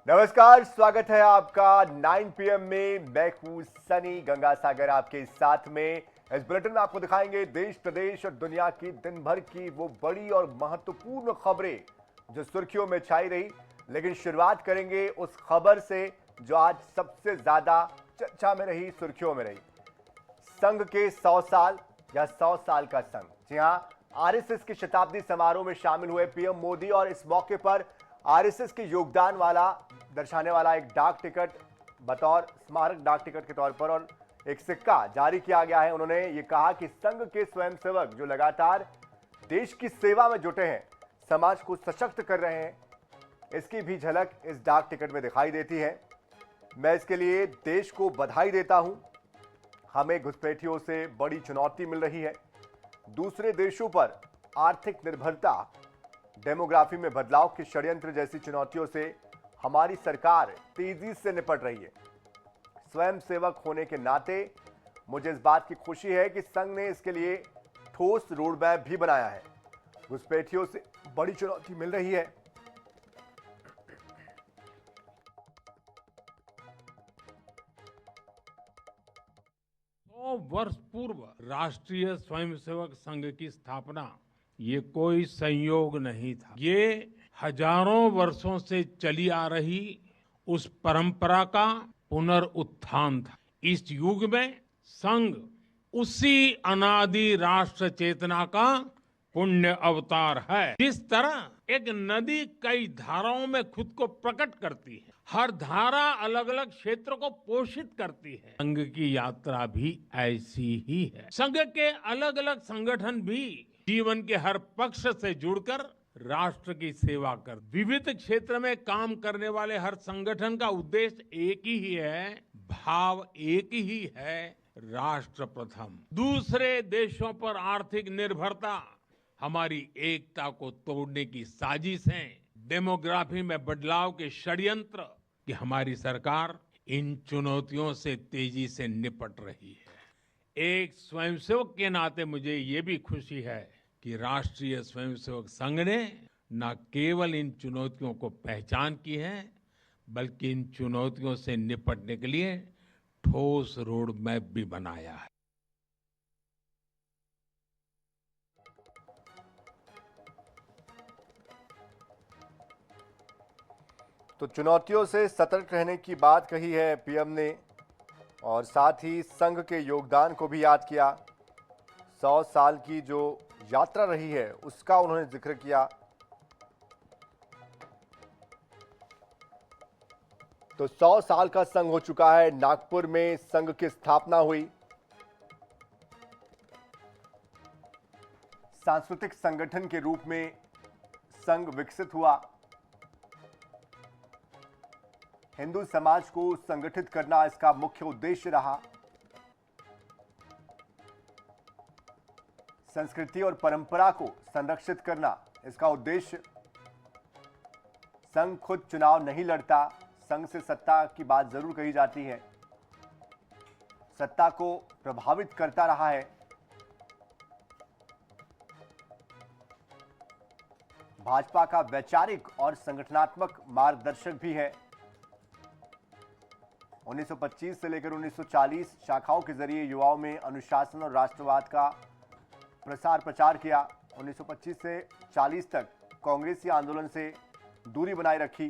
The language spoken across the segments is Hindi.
नमस्कार, स्वागत है आपका 9 PM में। मैं हूं सनी गंगासागर आपके साथ में। इस बुलेटिन में आपको दिखाएंगे देश, प्रदेश और दुनिया की दिन भर की वो बड़ी और महत्वपूर्ण खबरें जो सुर्खियों में छाई रही। लेकिन शुरुआत करेंगे उस खबर से जो आज सबसे ज्यादा चर्चा में रही, सुर्खियों में रही। संघ के 100 साल या 100 साल का संघ। जी हां, आरएसएस के शताब्दी समारोह में शामिल हुए पीएम मोदी और इस मौके पर आरएसएस के योगदान वाला दर्शाने वाला एक डाक टिकट बतौर स्मारक डाक टिकट के तौर पर और एक सिक्का जारी किया गया है। उन्होंने ये कहा कि संघ के स्वयंसेवक जो लगातार देश की सेवा में जुटे हैं, समाज को सशक्त कर रहे हैं, इसकी भी झलक इस डाक टिकट में दिखाई देती है। मैं इसके लिए देश को बधाई देता हूं। हमें घुसपैठियों से बड़ी चुनौती मिल रही है। दूसरे देशों पर आर्थिक निर्भरता, डेमोग्राफी में बदलाव के षड्यंत्र जैसी चुनौतियों से हमारी सरकार तेजी से निपट रही है। स्वयंसेवक होने के नाते मुझे इस बात की खुशी है कि संघ ने इसके लिए ठोस रोड मैप भी बनाया है। घुसपैठियों से बड़ी चुनौती मिल रही है। 100 वर्ष पूर्व राष्ट्रीय स्वयंसेवक संघ की स्थापना ये कोई संयोग नहीं था। ये हजारों वर्षों से चली आ रही उस परंपरा का पुनरुत्थान था। इस युग में संघ उसी अनादि राष्ट्र चेतना का पुण्य अवतार है। जिस तरह एक नदी कई धाराओं में खुद को प्रकट करती है, हर धारा अलग अलग क्षेत्र को पोषित करती है, संघ की यात्रा भी ऐसी ही है। संघ के अलग अलग संगठन भी जीवन के हर पक्ष से जुड़कर राष्ट्र की सेवा कर, विविध क्षेत्र में काम करने वाले हर संगठन का उद्देश्य एक ही है, भाव एक ही है, राष्ट्र प्रथम। दूसरे देशों पर आर्थिक निर्भरता हमारी एकता को तोड़ने की साजिशें, डेमोग्राफी में बदलाव के षड्यंत्र कि हमारी सरकार इन चुनौतियों से तेजी से निपट रही है। एक स्वयंसेवक के नाते मुझे ये भी खुशी है कि राष्ट्रीय स्वयंसेवक संघ ने न केवल इन चुनौतियों को पहचान की है, बल्कि इन चुनौतियों से निपटने के लिए ठोस रोड मैप भी बनाया है। तो चुनौतियों से सतर्क रहने की बात कही है पीएम ने और साथ ही संघ के योगदान को भी याद किया। 100 साल की जो यात्रा रही है उसका उन्होंने जिक्र किया। तो 100 साल का संघ हो चुका है। नागपुर में संघ की स्थापना हुई। सांस्कृतिक संगठन के रूप में संघ विकसित हुआ। हिंदू समाज को संगठित करना इसका मुख्य उद्देश्य रहा। संस्कृति और परंपरा को संरक्षित करना इसका उद्देश्य। संघ खुद चुनाव नहीं लड़ता। संघ से सत्ता की बात जरूर कही जाती है, सत्ता को प्रभावित करता रहा है। भाजपा का वैचारिक और संगठनात्मक मार्गदर्शक भी है। 1925 से लेकर 1940 शाखाओं के जरिए युवाओं में अनुशासन और राष्ट्रवाद का प्रसार प्रचार किया। 1925 से 40 तक कांग्रेसी आंदोलन से दूरी बनाए रखी।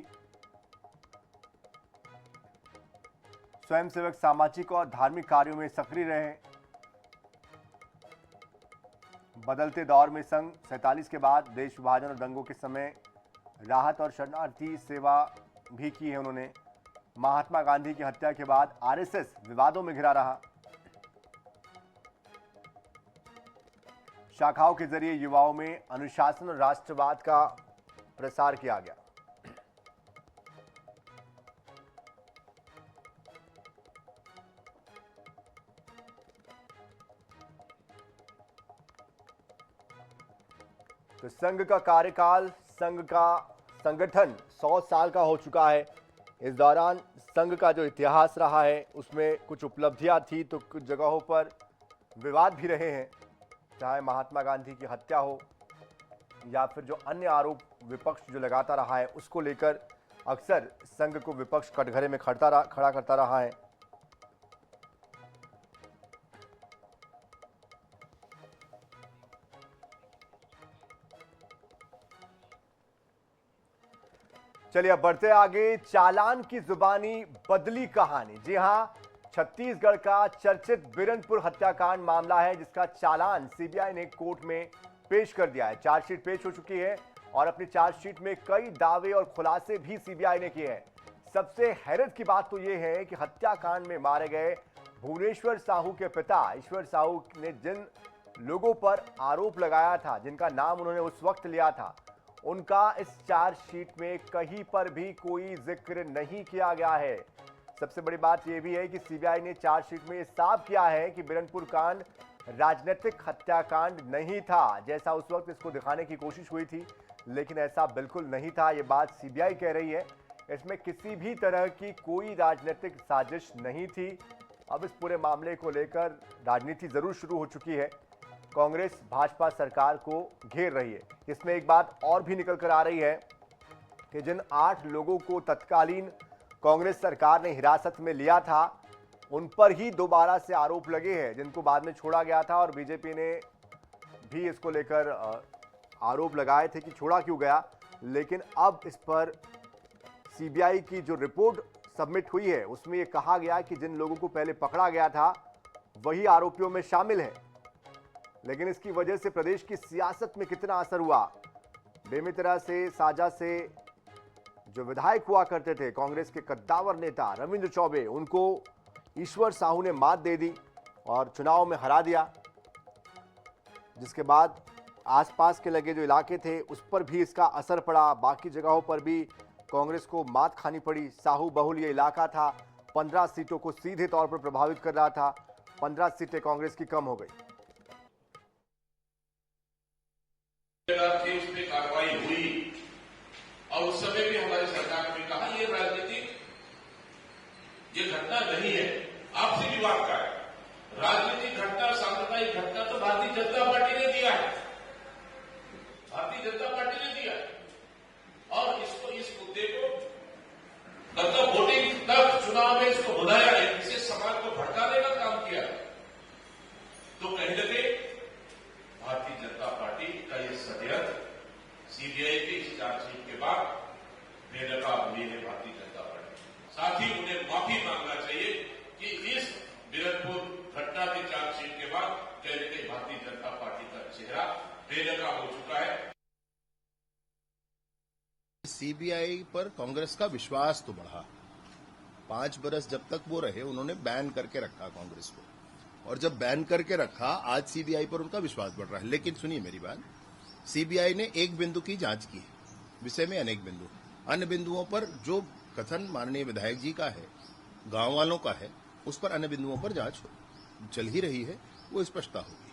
स्वयंसेवक सामाजिक और धार्मिक कार्यों में सक्रिय रहे। बदलते दौर में संघ 47 के बाद देश विभाजन और दंगों के समय राहत और शरणार्थी सेवा भी की है उन्होंने। महात्मा गांधी की हत्या के बाद आरएसएस विवादों में घिरा रहा। शाखाओं के जरिए युवाओं में अनुशासन और राष्ट्रवाद का प्रसार किया गया। तो संघ का कार्यकाल, संघ का संगठन 100 साल का हो चुका है। इस दौरान संघ का जो इतिहास रहा है उसमें कुछ उपलब्धियां थी तो कुछ जगहों पर विवाद भी रहे हैं, चाहे महात्मा गांधी की हत्या हो या फिर जो अन्य आरोप विपक्ष जो लगाता रहा है उसको लेकर अक्सर संघ को विपक्ष कटघरे में खड़ा करता रहा है। चलिए अब बढ़ते आगे। चालान की जुबानी बदली कहानी। जी हां, छत्तीसगढ़ का चर्चित बिरनपुर हत्याकांड मामला है जिसका चालान सीबीआई ने कोर्ट में पेश कर दिया है। चार्जशीट पेश हो चुकी है और अपनी चार्जशीट में कई दावे और खुलासे भी सीबीआई ने किए हैं। सबसे हैरत की बात तो यह है कि हत्याकांड में मारे गए भुवनेश्वर साहू के पिता ईश्वर साहू ने जिन लोगों पर आरोप लगाया था, जिनका नाम उन्होंने उस वक्त लिया था, उनका इस चार्जशीट में कहीं पर भी कोई जिक्र नहीं किया गया है। सबसे बड़ी बात यह भी है कि सीबीआई ने चार्जशीट में साफ किया है कि बिरनपुर कांड राजनीतिक हत्याकांड नहीं था, जैसा उस वक्त इसको दिखाने की कोशिश हुई थी, लेकिन ऐसा बिल्कुल नहीं था। ये बात सीबीआई कह रही है। इसमें किसी भी तरह की कोई राजनीतिक साजिश नहीं थी। अब इस पूरे मामले को लेकर राजनीति जरूर शुरू हो चुकी है। कांग्रेस भाजपा सरकार को घेर रही है। इसमें एक बात और भी निकल कर आ रही है कि जिन 8 लोगों को तत्कालीन कांग्रेस सरकार ने हिरासत में लिया था, उन पर ही दोबारा से आरोप लगे हैं, जिनको बाद में छोड़ा गया था। और बीजेपी ने भी इसको लेकर आरोप लगाए थे कि छोड़ा क्यों गया। लेकिन अब इस पर सीबीआई की जो रिपोर्ट सबमिट हुई है उसमें यह कहा गया कि जिन लोगों को पहले पकड़ा गया था वही आरोपियों में शामिल है। लेकिन इसकी वजह से प्रदेश की सियासत में कितना असर हुआ। बेमितरा से साजा से जो विधायक हुआ करते थे कांग्रेस के कद्दावर नेता रविंद्र चौबे, उनको ईश्वर साहू ने मात दे दी और चुनाव में हरा दिया, जिसके बाद आसपास के लगे जो इलाके थे उस पर भी इसका असर पड़ा। बाकी जगहों पर भी कांग्रेस को मात खानी पड़ी। साहू बहुल ये इलाका था, 15 सीटों को सीधे तौर पर प्रभावित कर रहा था। 15 सीटें कांग्रेस की कम हो गई। उस पर कार्रवाई हुई और उस समय भी हमारी सरकार ने कहा ये राजनीतिक ये घटना नहीं है, आपसी विवाद का है। राजनीतिक घटना, सांप्रदायिक घटना तो भारतीय जनता पार्टी ने दिया है, भारतीय जनता पार्टी ने दिया है। और इसको, इस मुद्दे को मतलब वोटिंग तक चुनाव में इसको बुलाया है, इसे समाज को भड़काने का काम किया। तो कहीं न कहीं भारतीय जनता पार्टी का ये षड्यंत्र सीबीआई के इस चार्जशीट के बाद बेनकाब हुई है भारतीय जनता पार्टी। साथ ही उन्हें माफी मांगना चाहिए कि इस बिरनपुर घटना की चार्जशीट के बाद कहीं न कहीं भारतीय जनता पार्टी का चेहरा बेनकाब हो चुका है। सीबीआई पर कांग्रेस का विश्वास तो बढ़ा। 5 बरस जब तक वो रहे उन्होंने बैन करके रखा कांग्रेस को, और जब बैन करके रखा आज सीबीआई पर उनका विश्वास बढ़ रहा है। लेकिन सुनिए मेरी बात, सीबीआई ने एक बिंदु की जांच की, विषय में अनेक बिंदु, अन्य बिंदुओं पर जो कथन माननीय विधायक जी का है, गांव वालों का है, उस पर अन्य बिंदुओं पर जांच चल ही रही है, वो स्पष्टता होगी।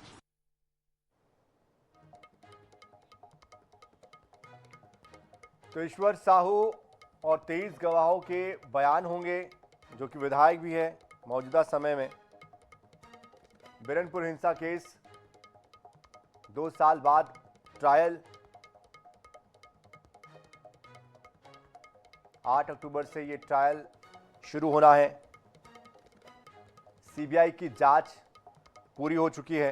तो ईश्वर साहू और 23 गवाहों के बयान होंगे, जो कि विधायक भी है मौजूदा समय में। बिरनपुर हिंसा केस 2 साल बाद ट्रायल 8 अक्टूबर से ये ट्रायल शुरू होना है। सीबीआई की जांच पूरी हो चुकी है।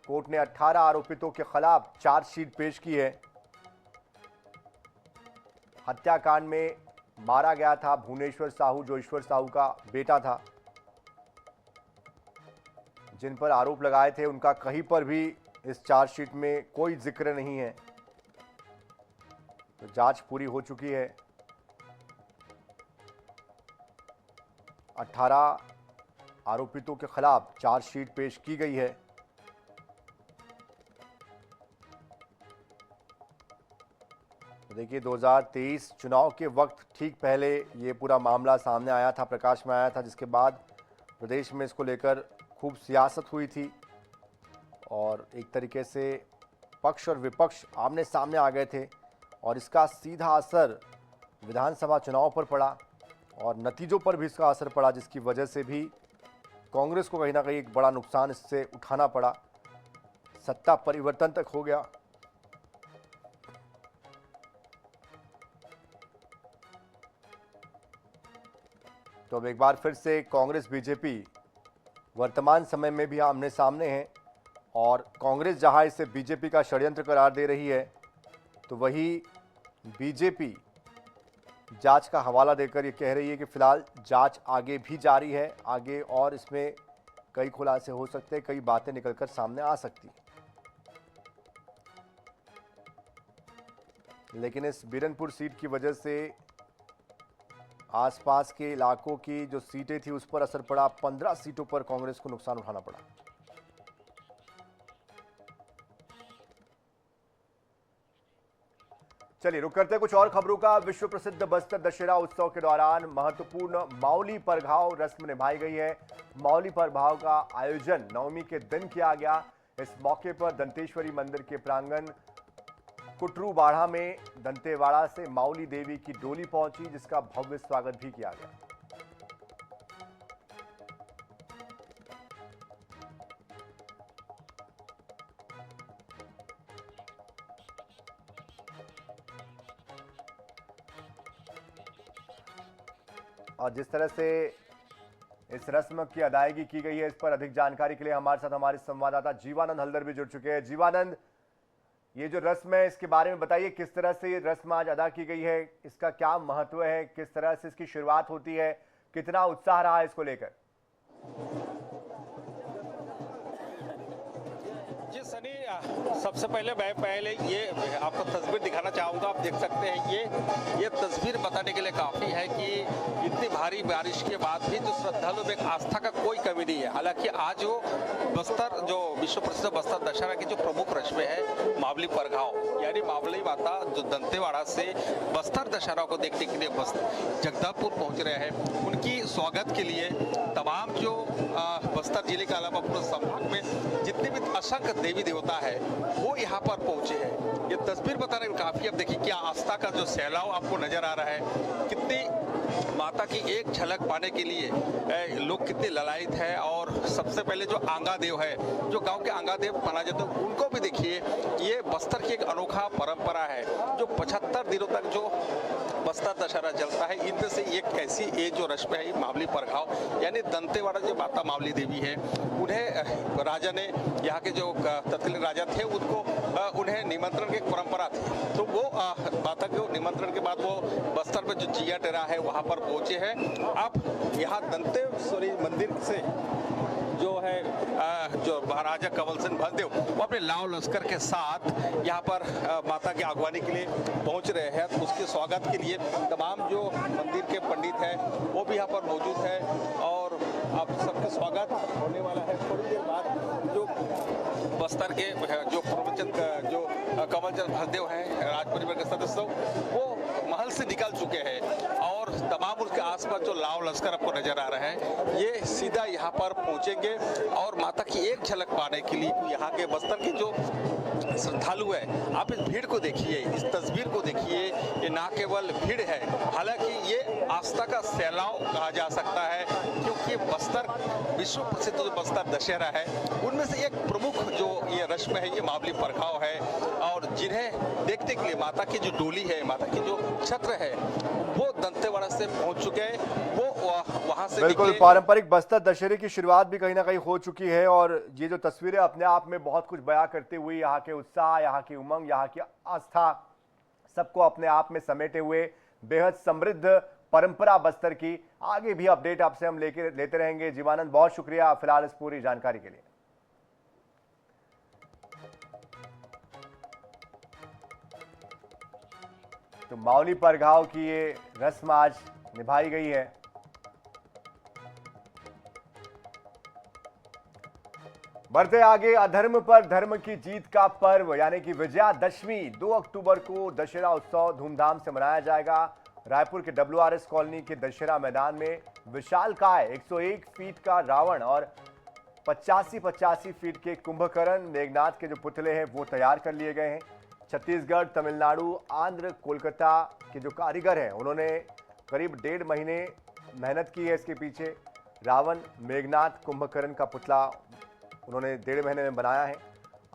कोर्ट ने 18 आरोपितों के खिलाफ चार्जशीट पेश की है। हत्याकांड में मारा गया था भुवनेश्वर साहू, जो ईश्वर साहू का बेटा था। जिन पर आरोप लगाए थे उनका कहीं पर भी इस चार्जशीट में कोई जिक्र नहीं है। तो जांच पूरी हो चुकी है। 18 आरोपितों के खिलाफ चार्जशीट पेश की गई है। तो देखिए 2023 चुनाव के वक्त ठीक पहले ये पूरा मामला सामने आया था, प्रकाश में आया था, जिसके बाद प्रदेश में इसको लेकर खूब सियासत हुई थी और एक तरीके से पक्ष और विपक्ष आमने सामने आ गए थे और इसका सीधा असर विधानसभा चुनाव पर पड़ा और नतीजों पर भी इसका असर पड़ा, जिसकी वजह से भी कांग्रेस को कहीं ना कहीं एक बड़ा नुकसान इससे उठाना पड़ा। सत्ता परिवर्तन तक हो गया। तो अब एक बार फिर से कांग्रेस बीजेपी वर्तमान समय में भी आमने सामने है और कांग्रेस जहां इसे बीजेपी का षड्यंत्र करार दे रही है तो वही बीजेपी जांच का हवाला देकर ये कह रही है कि फिलहाल जांच आगे भी जारी है, आगे और इसमें कई खुलासे हो सकते हैं, कई बातें निकलकर सामने आ सकती हैं। लेकिन इस बीरनपुर सीट की वजह से आसपास के इलाकों की जो सीटें थी उस पर असर पड़ा। 15 सीटों पर कांग्रेस को नुकसान उठाना पड़ा। चलिए रुक करते हैं कुछ और खबरों का। विश्व प्रसिद्ध बस्तर दशहरा उत्सव के दौरान महत्वपूर्ण मावली परघाव रस्म निभाई गई है। मावली परघाव का आयोजन नवमी के दिन किया गया। इस मौके पर दंतेश्वरी मंदिर के प्रांगण कुटरू बाढ़ा में दंतेवाड़ा से मावली देवी की डोली पहुंची, जिसका भव्य स्वागत भी किया गया। और जिस तरह से इस रस्म की अदायगी की गई है, इस पर अधिक जानकारी के लिए हमारे साथ हमारे संवाददाता जीवानंद हल्दर भी जुड़ चुके हैं। जीवानंद, ये जो रस्म है इसके बारे में बताइए, किस तरह से ये रस्म आज अदा की गई है, इसका क्या महत्व है, किस तरह से इसकी शुरुआत होती है, कितना उत्साह रहा है इसको लेकर? जी सनी, सबसे पहले ये आपको तस्वीर दिखाना चाहूँगा। आप देख सकते हैं ये तस्वीर बताने के लिए काफ़ी है कि इतनी भारी बारिश के बाद भी जो श्रद्धालु में आस्था का कोई कमी नहीं है। हालांकि आज वो बस्तर जो विश्व प्रसिद्ध बस्तर दशहरा की जो प्रमुख रस्में है मावली परघाव, यानी मावली माता जो दंतेवाड़ा से बस्तर दशहरा को देखने के लिए जगदलपुर पहुँच रहे हैं, उनकी स्वागत के लिए तमाम जो बस्तर जिले के अलावा पूरे संभाग में जितने भी असंख्य देवी देवता है वो यहाँ पर पहुंचे हैं। ये तस्वीर बताने में काफी, अब देखिए क्या आस्था का जो सैलाव आपको नजर आ रहा है, कितनी माता की एक झलक पाने के लिए लोग कितने ललायित है। और सबसे पहले जो आंगा देव है, जो गांव के आंगा देव माना जाता है, उनको भी देखिए। ये बस्तर की एक अनोखा परंपरा है जो 75 दिनों तक जो बस्तर दशहरा चलता है। इनमें से एक ऐसी ये जो रस्म है मावली परघाव, यानी दंतेवाड़ा जो माता मावली देवी है, उन्हें राजा ने, यहाँ के जो तत्कालीन राजा थे, उन्हें निमंत्रण की एक परंपरा थी। तो वो माता के निमंत्रण के बाद वो बस्तर में जो जिया टेरा है वहाँ पर पहुंचे हैं। अब यहाँ दंतेश्वरी मंदिर से जो है जो महाराजा कंवल सिंह भंजदेव वो अपने लाव लश्कर के साथ यहाँ पर माता की अगवानी के लिए पहुँच रहे हैं। तो उसके स्वागत के लिए तमाम जो मंदिर के पंडित हैं वो भी यहाँ पर मौजूद है और अब सबका स्वागत होने वाला है। थोड़ी देर बाद जो बस्तर के जो जो कंवल चंद भंजदेव हैं, राज परिवार के सदस्य, वो महल से निकल चुके हैं और तमाम उसके आसपास जो लाव लश्कर आपको नजर आ रहा है, ये सीधा यहाँ पर पहुंचेंगे और माता की एक झलक पाने के लिए यहाँ के बस्तर के जो श्रद्धालु है, आप इस भीड़ को देखिए, इस तस्वीर को देखिए। ये ना केवल भीड़ है, हालांकि ये आस्था का सैलाव कहा जा सकता है, क्योंकि बस्तर विश्व प्रसिद्ध जो बस्तर दशहरा है उनमें से एक प्रमुख जो ये रस्म है ये मावली परघाव है। और जिन्हें देखने के लिए माता की जो डोली है, माता की जो छत्र है, वो दंतेवाड़ा से पहुंच चुके हैं। वो वहां से बिल्कुल पारंपरिक बस्तर दशहरे की शुरुआत भी कहीं ना कहीं हो चुकी है और ये जो तस्वीरें अपने आप में बहुत कुछ बयां करते हुए, यहाँ के उत्साह, यहाँ की उमंग, यहाँ की आस्था, सबको अपने आप में समेटे हुए बेहद समृद्ध परंपरा बस्तर की। आगे भी अपडेट आपसे हम लेते रहेंगे। जीवानंद, बहुत शुक्रिया फिलहाल इस पूरी जानकारी के लिए। तो मावली परघाव की ये रस्म आज निभाई गई है। बढ़ते आगे, अधर्म पर धर्म की जीत का पर्व यानी कि विजयादशमी 2 अक्टूबर को दशहरा उत्सव धूमधाम से मनाया जाएगा। रायपुर के WRS कॉलोनी के दशहरा मैदान में विशालकाय 101 फीट का रावण और 85-85 फीट के कुंभकर्ण मेघनाथ के जो पुतले हैं वो तैयार कर लिए गए हैं। छत्तीसगढ़, तमिलनाडु, आंध्र, कोलकाता के जो कारीगर हैं उन्होंने करीब 1.5 महीने मेहनत की है इसके पीछे। रावण, मेघनाथ, कुंभकर्ण का पुतला उन्होंने 1.5 महीने में बनाया है।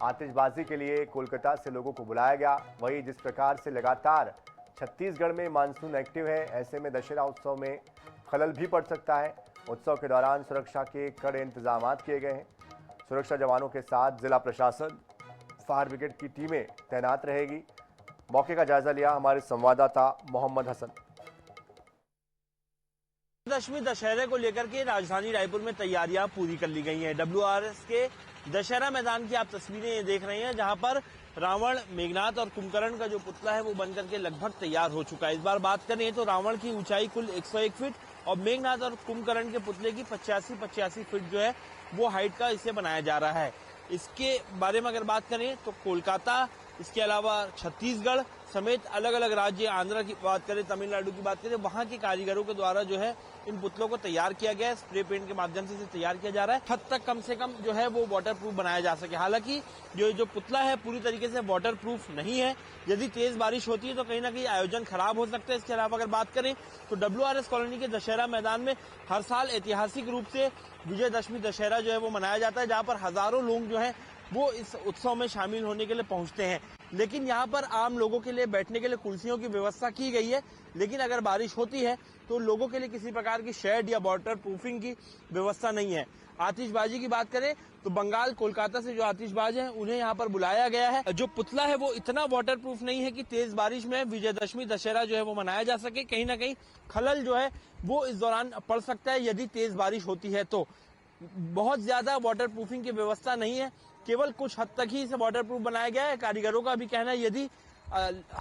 आतिशबाजी के लिए कोलकाता से लोगों को बुलाया गया। वहीं जिस प्रकार से लगातार छत्तीसगढ़ में मानसून एक्टिव है, ऐसे में दशहरा उत्सव में खलल भी पड़ सकता है। उत्सव के दौरान सुरक्षा के कड़े इंतजाम किए गए हैं। सुरक्षा जवानों के साथ जिला प्रशासन, फायर ब्रिगेड की टीमें तैनात रहेगी। मौके का जायजा लिया हमारे संवाददाता मोहम्मद हसन। दशमी दशहरे को लेकर के राजधानी रायपुर में तैयारियां पूरी कर ली गई हैं। WRS के दशहरा मैदान की आप तस्वीरें ये देख रहे हैं, जहां पर रावण, मेघनाथ और कुंभकर्ण का जो पुतला है वो बनकर के लगभग तैयार हो चुका है। इस बार बात करें तो रावण की ऊंचाई कुल 101 फीट और मेघनाथ और कुंभकर्ण के पुतले की 85 फीट जो है वो हाइट का इसे बनाया जा रहा है। इसके बारे में अगर बात करें तो कोलकाता, इसके अलावा छत्तीसगढ़ समेत अलग अलग राज्य, आंध्र की बात करें, तमिलनाडु की बात करें, वहां के कारीगरों के द्वारा जो है इन पुतलों को तैयार किया गया है। स्प्रे पेंट के माध्यम से इसे तैयार किया जा रहा है। हद तक कम से कम जो है वो वाटर प्रूफ बनाया जा सके। हालांकि जो पुतला है पूरी तरीके से वाटर प्रूफ नहीं है। यदि तेज बारिश होती है तो कहीं ना कहीं आयोजन खराब हो सकता है। इसके अलावा अगर बात करें तो WRS कॉलोनी के दशहरा मैदान में हर साल ऐतिहासिक रूप से विजयदशमी दशहरा जो है वो मनाया जाता है, जहां पर हजारों लोग जो है वो इस उत्सव में शामिल होने के लिए पहुंचते हैं। लेकिन यहाँ पर आम लोगों के लिए बैठने के लिए कुर्सियों की व्यवस्था की गई है। लेकिन अगर बारिश होती है तो लोगों के लिए किसी प्रकार की शेड या वाटर प्रूफिंग की व्यवस्था नहीं है। आतिशबाजी की बात करें तो बंगाल, कोलकाता से जो आतिशबाज हैं उन्हें यहाँ पर बुलाया गया है। जो पुतला है वो इतना वाटर प्रूफ नहीं है कि तेज बारिश में विजयदशमी दशहरा जो है वो मनाया जा सके। कहीं ना कहीं खलल जो है वो इस दौरान पड़ सकता है यदि तेज बारिश होती है तो। बहुत ज्यादा वाटर प्रूफिंग की व्यवस्था नहीं है, केवल कुछ हद तक ही इसे वाटर प्रूफ बनाया गया है। कारीगरों का भी कहना है यदि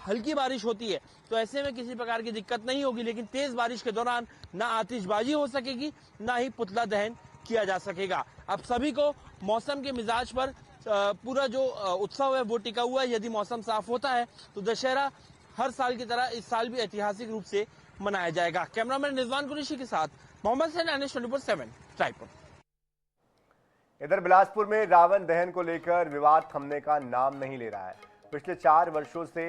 हल्की बारिश होती है तो ऐसे में किसी प्रकार की दिक्कत नहीं होगी, लेकिन तेज बारिश के दौरान ना आतिशबाजी हो सकेगी, ना ही पुतला दहन किया जा सकेगा। अब सभी को मौसम के मिजाज पर पूरा जो उत्सव है वो टिका हुआ है। यदि मौसम साफ होता है तो दशहरा हर साल की तरह इस साल भी ऐतिहासिक रूप से मनाया जाएगा। कैमरामैन रिजवान कुरैशी के साथ मोहम्मद सैन, NH 24/7 रायपुर। इधर बिलासपुर में रावण दहन को लेकर विवाद थमने का नाम नहीं ले रहा है। पिछले 4 वर्षों से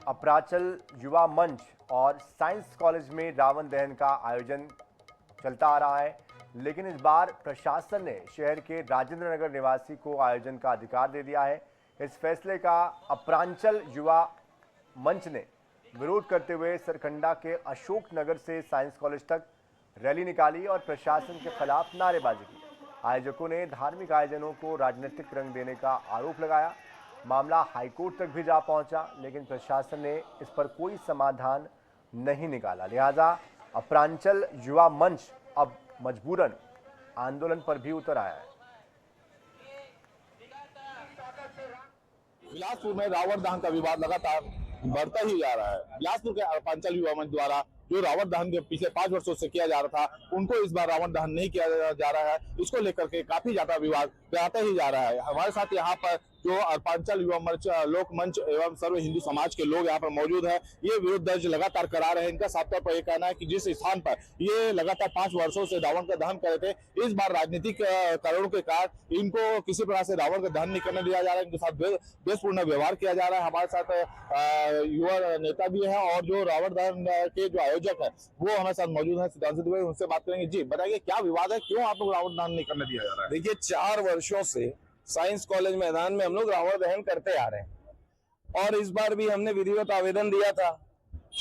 अपराचल युवा मंच और साइंस कॉलेज में रावण दहन का आयोजन चलता आ रहा है, लेकिन इस बार प्रशासन ने शहर के राजेंद्र नगर निवासी को आयोजन का अधिकार दे दिया है। इस फैसले का अपरांचल युवा मंच ने विरोध करते हुए सरकंडा के अशोक नगर से साइंस कॉलेज तक रैली निकाली और प्रशासन के खिलाफ नारेबाजी की। आयोजकों ने धार्मिक आयोजनों को राजनीतिक रंग देने का आरोप लगाया। मामला हाईकोर्ट तक भी जा पहुंचा, लेकिन प्रशासन ने इस पर कोई समाधान नहीं निकाला। लिहाजा अपरांचल युवा मंच अब मजबूरन आंदोलन पर भी उतर आया है। बिलासपुर में रावण दहन का विवाद लगातार बढ़ता ही जा रहा है। बिलासपुर के अपरांचल युवा मंच द्वारा जो रावण दहन के पिछले 5 वर्षों से किया जा रहा था, उनको इस बार रावण दहन नहीं किया जा रहा है। इसको लेकर के काफी ज्यादा विवाद बढ़ता ही जा रहा है। हमारे साथ यहाँ पर जो अपरांचल युवा मंच, लोक मंच एवं सर्व हिंदू समाज के लोग यहाँ पर मौजूद है। ये विरोध दर्ज लगातार करा रहे हैं। इनका साफ तौर पर यह कहना है कि जिस स्थान पर ये लगातार 5 वर्षों से रावण का दहन कर रहे थे, इस बार राजनीतिक कारणों के कारण इनको किसी प्रकार से रावण का दहन नहीं करने दिया जा रहा है। इनके साथ द्वेषपूर्ण व्यवहार किया जा रहा है। हमारे साथ युवा नेता भी है और जो रावण दहन के जो आयोजक है वो हमारे साथ मौजूद है, सिद्धांत दुबे, उनसे बात करेंगे। जी बताइए, क्या विवाद है, क्यों आप लोग रावण दहन नहीं करने दिया जा रहा है? देखिए, 4 वर्षों से साइंस कॉलेज मैदान में हम लोग रावण दहन करते आ रहे हैं और इस बार भी हमने विधिवत आवेदन दिया था।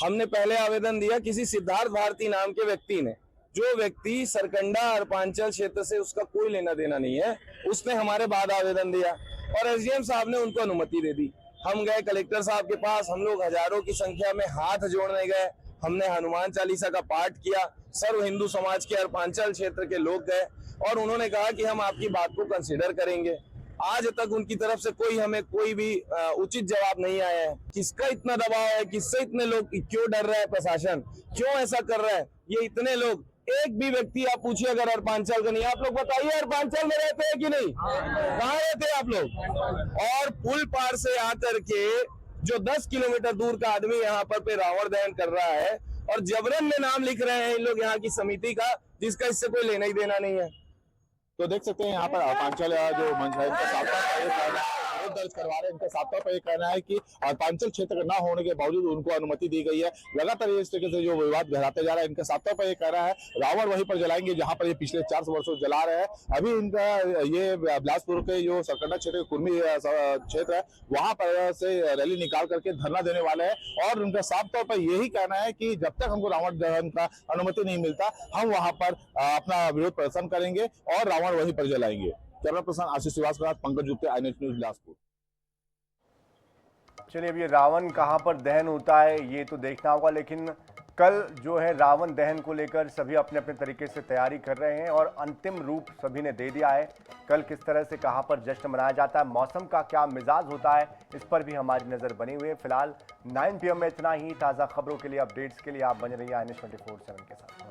हमने पहले आवेदन दिया किसी सिद्धार्थ भारती नाम के व्यक्ति ने, जो व्यक्ति सरकंडा अर्पांचल क्षेत्र से उसका कोई लेना देना नहीं है, उसने हमारे बाद आवेदन दिया और SDM साहब ने उनको अनुमति दे दी। हम गए कलेक्टर साहब के पास, हम लोग हजारों की संख्या में हाथ जोड़ने गए, हमने हनुमान चालीसा का पाठ किया। सर्व हिंदू समाज के अर्पांचल क्षेत्र के लोग गए और उन्होंने कहा कि हम आपकी बात को कंसिडर करेंगे। आज तक उनकी तरफ से हमें कोई भी उचित जवाब नहीं आया है। किसका इतना दबाव है, किससे इतने लोग, क्यों डर रहा है प्रशासन, क्यों ऐसा कर रहा है? ये इतने लोग, एक भी व्यक्ति आप पूछिए अगर अर्पांचल का नहीं, आप लोग बताइए अर्पांचल में रहते हैं कि नहीं? कहाँ रहते हैं आप लोग? और पुल पार से आकर के जो 10 किलोमीटर दूर का आदमी यहाँ पर रावण दहन कर रहा है और जबरन में नाम लिख रहे हैं इन लोग यहाँ की समिति का, जिसका इससे कोई लेना ही देना नहीं है। तो देख सकते हैं यहाँ पर अपरांचल जो मंच है, इनका साफ विरोध दर्ज करवा रहे हैं। इनका साफ तौर पर यह कहना है कि अर्पांचल क्षेत्र न होने के बावजूद उनको अनुमति दी गई है। लगातार इस तरीके से जो विवाद गहराते जा रहा है, इनका साफ तौर पर यह कहना है रावण वहीं पर जलाएंगे जहां पर ये पिछले 400 वर्षों से जला रहे हैं। अभी इनका ये बिलासपुर के जो सरकंडा क्षेत्र कुर्मी क्षेत्र है वहां पर से रैली निकाल करके धरना देने वाले हैं और उनका साफ तौर पर यही कहना है कि जब तक हमको रावण दहन का अनुमति नहीं मिलता हम वहां पर अपना विरोध प्रदर्शन करेंगे और रावण वहीं पर जलाएंगे। कैमरा पर्सन आशीष श्रीवास्तव के साथ पंकज गुप्ते, आई-नेट न्यूज, बिलासपुर। चलिए, अब ये रावण कहां पर दहन होता है ये तो देखना होगा, लेकिन कल जो है रावण दहन को लेकर सभी अपने अपने तरीके से तैयारी कर रहे हैं और अंतिम रूप सभी ने दे दिया है। कल किस तरह से कहां पर जश्न मनाया जाता है, मौसम का क्या मिजाज होता है, इस पर भी हमारी नजर बनी हुई है। फिलहाल 9 PM में इतना ही। ताज़ा खबरों के लिए, अपडेट्स के लिए आप बने रहिए आई-नेट 24/7 के साथ।